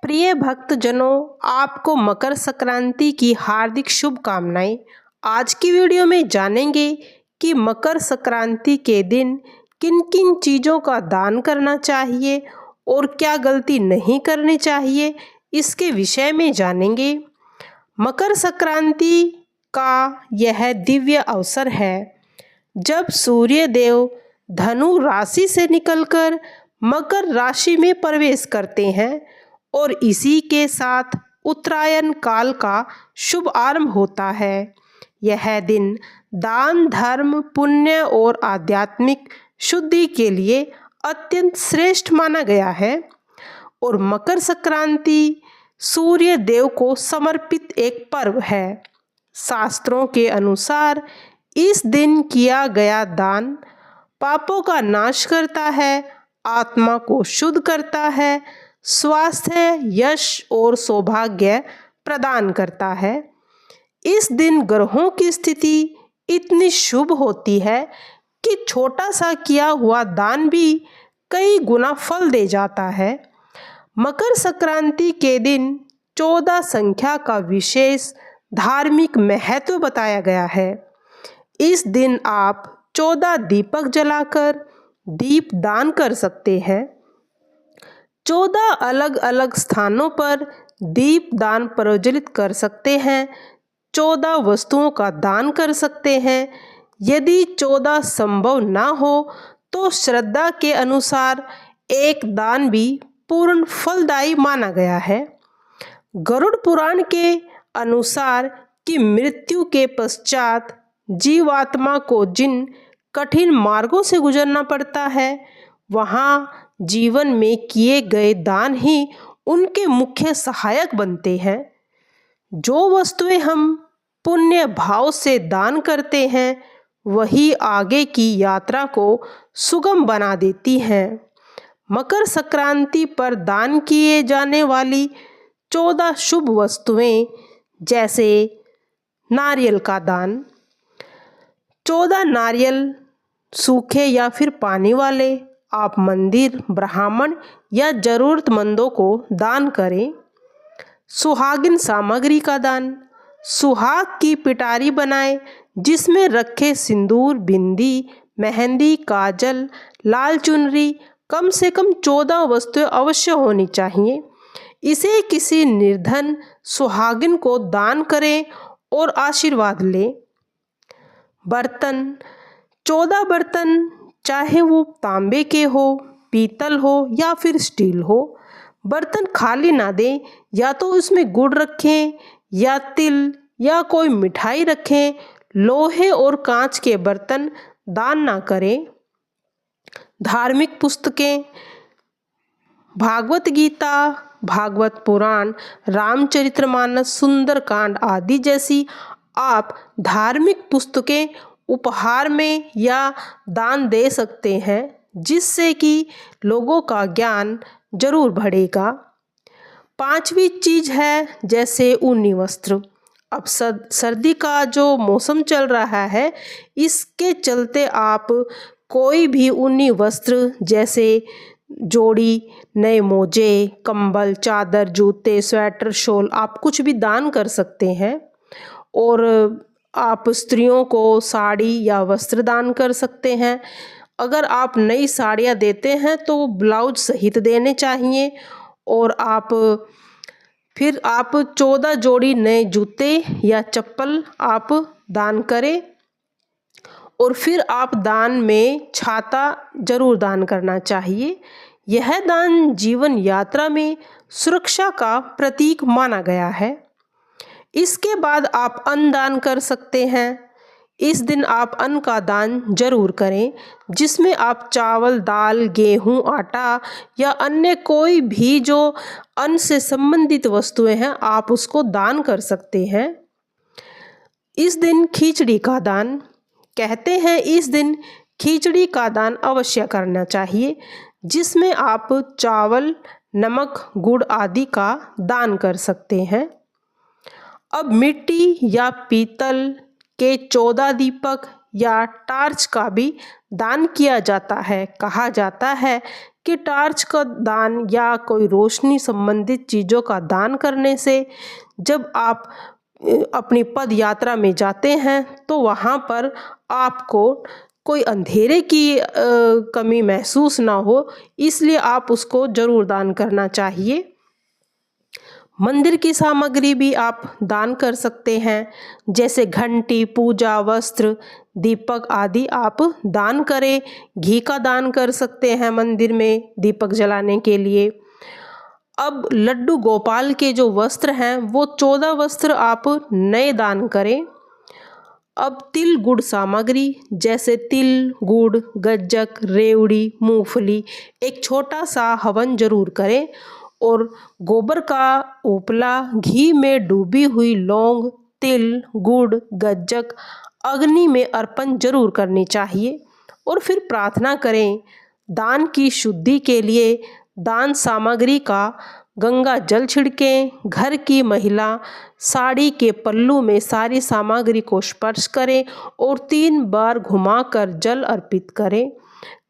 प्रिय भक्तजनों, आपको मकर संक्रांति की हार्दिक शुभकामनाएं। आज की वीडियो में जानेंगे कि मकर संक्रांति के दिन किन किन चीज़ों का दान करना चाहिए और क्या गलती नहीं करनी चाहिए, इसके विषय में जानेंगे। मकर संक्रांति का यह दिव्य अवसर है जब सूर्य देव धनु राशि से निकलकर मकर राशि में प्रवेश करते हैं और इसी के साथ उत्तरायण काल का शुभ आरंभ होता है। यह दिन दान, धर्म, पुण्य और आध्यात्मिक शुद्धि के लिए अत्यंत श्रेष्ठ माना गया है और मकर संक्रांति सूर्य देव को समर्पित एक पर्व है। शास्त्रों के अनुसार इस दिन किया गया दान पापों का नाश करता है, आत्मा को शुद्ध करता है, स्वास्थ्य, यश और सौभाग्य प्रदान करता है। इस दिन ग्रहों की स्थिति इतनी शुभ होती है कि छोटा सा किया हुआ दान भी कई गुना फल दे जाता है। मकर संक्रांति के दिन 14 संख्या का विशेष धार्मिक महत्व बताया गया है। इस दिन आप 14 दीपक जलाकर दीप दान कर सकते हैं। 14 अलग अलग स्थानों पर दीप दान प्रज्वलित कर सकते हैं। 14 वस्तुओं का दान कर सकते हैं। यदि 14 संभव ना हो तो श्रद्धा के अनुसार एक दान भी पूर्ण फलदायी माना गया है। गरुड़ पुराण के अनुसार कि मृत्यु के पश्चात जीवात्मा को जिन कठिन मार्गों से गुजरना पड़ता है, वहाँ जीवन में किए गए दान ही उनके मुख्य सहायक बनते हैं। जो वस्तुएं हम पुण्य भाव से दान करते हैं, वही आगे की यात्रा को सुगम बना देती हैं। मकर संक्रांति पर दान किए जाने वाली 14 शुभ वस्तुएं जैसे नारियल का दान। 14 नारियल सूखे या फिर पानी वाले आप मंदिर, ब्राह्मण या जरूरतमंदों को दान करें। सुहागिन सामग्री का दान। सुहाग की पिटारी बनाएं जिसमें रखे सिंदूर, बिंदी, मेहंदी, काजल, लाल चुनरी, कम से कम 14 वस्तुएं अवश्य होनी चाहिए। इसे किसी निर्धन सुहागिन को दान करें और आशीर्वाद लें। बर्तन। 14 बर्तन, चाहे वो तांबे के हो, पीतल हो या फिर स्टील हो। बर्तन खाली ना दें, या तो उसमें गुड़ रखें या तिल या कोई मिठाई रखें। लोहे और कांच के बर्तन दान ना करें। धार्मिक पुस्तकें। भागवत गीता, भागवत पुराण, रामचरितमानस, सुंदरकांड आदि जैसी आप धार्मिक पुस्तकें उपहार में या दान दे सकते हैं, जिससे कि लोगों का ज्ञान जरूर बढ़ेगा। 5वीं चीज है जैसे ऊनी वस्त्र। अब सर्दी का जो मौसम चल रहा है, इसके चलते आप कोई भी ऊनी वस्त्र जैसे जोड़ी, नए मोजे, कंबल, चादर, जूते, स्वेटर, शॉल आप कुछ भी दान कर सकते हैं। और आप स्त्रियों को साड़ी या वस्त्र दान कर सकते हैं। अगर आप नई साड़ियाँ देते हैं तो ब्लाउज सहित देने चाहिए। और फिर आप 14 जोड़ी नए जूते या चप्पल आप दान करें। और फिर आप दान में छाता जरूर दान करना चाहिए। यह दान जीवन यात्रा में सुरक्षा का प्रतीक माना गया है। इसके बाद आप अन्न दान कर सकते हैं। इस दिन आप अन्न का दान जरूर करें, जिसमें आप चावल, दाल, गेहूं, आटा या अन्य कोई भी जो अन्न से संबंधित वस्तुएं हैं, आप उसको दान कर सकते हैं। इस दिन खिचड़ी का दान। कहते हैं इस दिन खिचड़ी का दान अवश्य करना चाहिए, जिसमें आप चावल, नमक, गुड़ आदि का दान कर सकते हैं। अब मिट्टी या पीतल के 14 दीपक या टार्च का भी दान किया जाता है। कहा जाता है कि टार्च का दान या कोई रोशनी संबंधित चीज़ों का दान करने से जब आप अपनी पद यात्रा में जाते हैं तो वहाँ पर आपको कोई अंधेरे की कमी महसूस ना हो, इसलिए आप उसको ज़रूर दान करना चाहिए। मंदिर की सामग्री भी आप दान कर सकते हैं, जैसे घंटी, पूजा वस्त्र, दीपक आदि आप दान करें। घी का दान कर सकते हैं मंदिर में दीपक जलाने के लिए। अब लड्डू गोपाल के जो वस्त्र हैं वो 14 वस्त्र आप नए दान करें। अब तिल गुड़ सामग्री, जैसे तिल, गुड़, गज्जक, रेवड़ी, मूंगफली, एक छोटा सा हवन जरूर करें। और गोबर का उपला, घी में डूबी हुई लौंग, तिल, गुड़, गज्जक अग्नि में अर्पण जरूर करनी चाहिए। और फिर प्रार्थना करें दान की शुद्धि के लिए। दान सामग्री का गंगा जल छिड़कें। घर की महिला साड़ी के पल्लू में सारी सामग्री को स्पर्श करें और 3 बार घुमाकर जल अर्पित करें।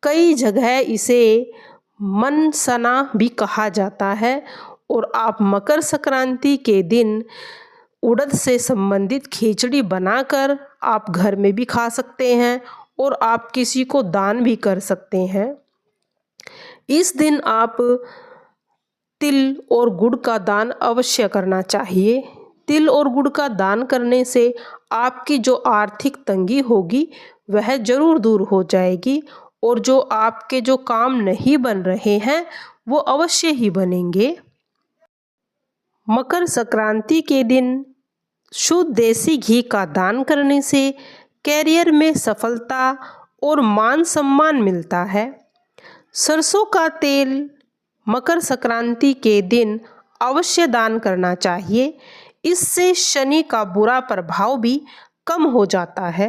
कई जगह इसे मनसना भी कहा जाता है। और आप मकर संक्रांति के दिन उड़द से संबंधित खिचड़ी बनाकर आप घर में भी खा सकते हैं और आप किसी को दान भी कर सकते हैं। इस दिन आप तिल और गुड़ का दान अवश्य करना चाहिए। तिल और गुड़ का दान करने से आपकी जो आर्थिक तंगी होगी वह जरूर दूर हो जाएगी और जो आपके जो काम नहीं बन रहे हैं वो अवश्य ही बनेंगे। मकर संक्रांति के दिन शुद्ध देसी घी का दान करने से कैरियर में सफलता और मान सम्मान मिलता है। सरसों का तेल मकर संक्रांति के दिन अवश्य दान करना चाहिए। इससे शनि का बुरा प्रभाव भी कम हो जाता है।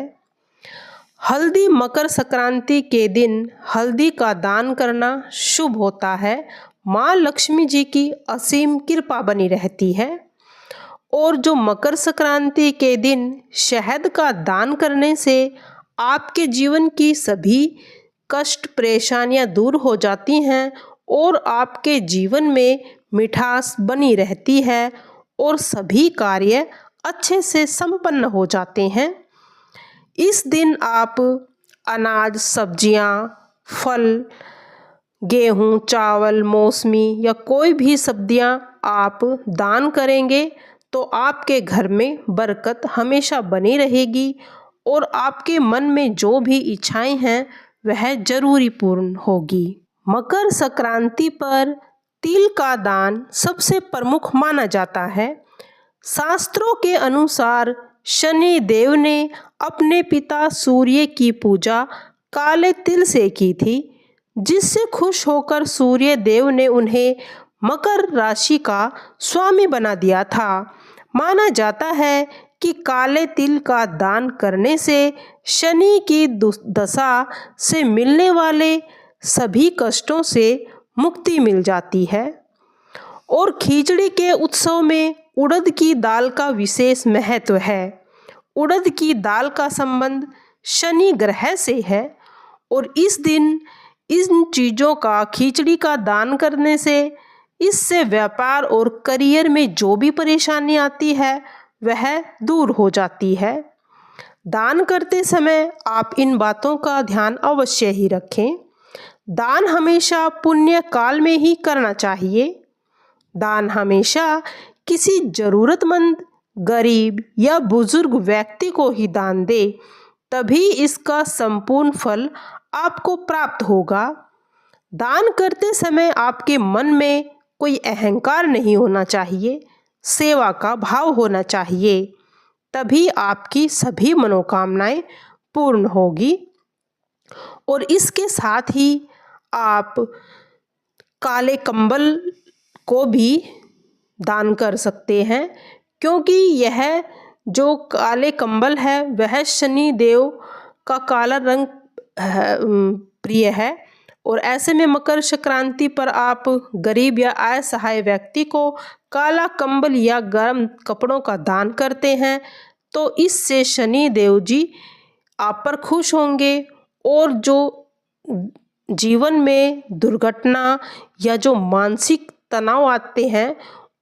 हल्दी मकर संक्रांति के दिन हल्दी का दान करना शुभ होता है। माँ लक्ष्मी जी की असीम कृपा बनी रहती है। और जो मकर संक्रांति के दिन शहद का दान करने से आपके जीवन की सभी कष्ट परेशानियां दूर हो जाती हैं और आपके जीवन में मिठास बनी रहती है और सभी कार्य अच्छे से संपन्न हो जाते हैं। इस दिन आप अनाज, सब्जियां, फल, गेहूं, चावल, मौसमी या कोई भी सब्जियां आप दान करेंगे तो आपके घर में बरकत हमेशा बनी रहेगी और आपके मन में जो भी इच्छाएं हैं वह जरूरी पूर्ण होगी। मकर संक्रांति पर तिल का दान सबसे प्रमुख माना जाता है। शास्त्रों के अनुसार शनि देव ने अपने पिता सूर्य की पूजा काले तिल से की थी, जिससे खुश होकर सूर्य देव ने उन्हें मकर राशि का स्वामी बना दिया था। माना जाता है कि काले तिल का दान करने से शनि की दशा से मिलने वाले सभी कष्टों से मुक्ति मिल जाती है। और खिचड़ी के उत्सव में उड़द की दाल का विशेष महत्व है। उड़द की दाल का संबंध शनि ग्रह से है और इस दिन इन चीज़ों का खिचड़ी का दान करने से इससे व्यापार और करियर में जो भी परेशानी आती है वह दूर हो जाती है। दान करते समय आप इन बातों का ध्यान अवश्य ही रखें। दान हमेशा पुण्य काल में ही करना चाहिए। दान हमेशा किसी जरूरतमंद, गरीब या बुजुर्ग व्यक्ति को ही दान दे, तभी इसका संपूर्ण फल आपको प्राप्त होगा। दान करते समय आपके मन में कोई अहंकार नहीं होना चाहिए, सेवा का भाव होना चाहिए, तभी आपकी सभी मनोकामनाएं पूर्ण होगी। और इसके साथ ही आप काले कंबल को भी दान कर सकते हैं, क्योंकि यह जो काले कंबल है वह शनि देव का काला रंग प्रिय है। और ऐसे में मकर संक्रांति पर आप गरीब या असहाय व्यक्ति को काला कंबल या गर्म कपड़ों का दान करते हैं तो इससे शनि देव जी आप पर खुश होंगे और जो जीवन में दुर्घटना या जो मानसिक तनाव आते हैं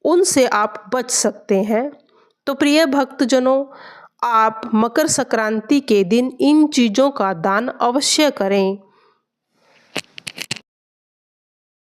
उनसे आप बच सकते हैं। तो प्रिय भक्तजनों, आप मकर संक्रांति के दिन इन चीज़ों का दान अवश्य करें।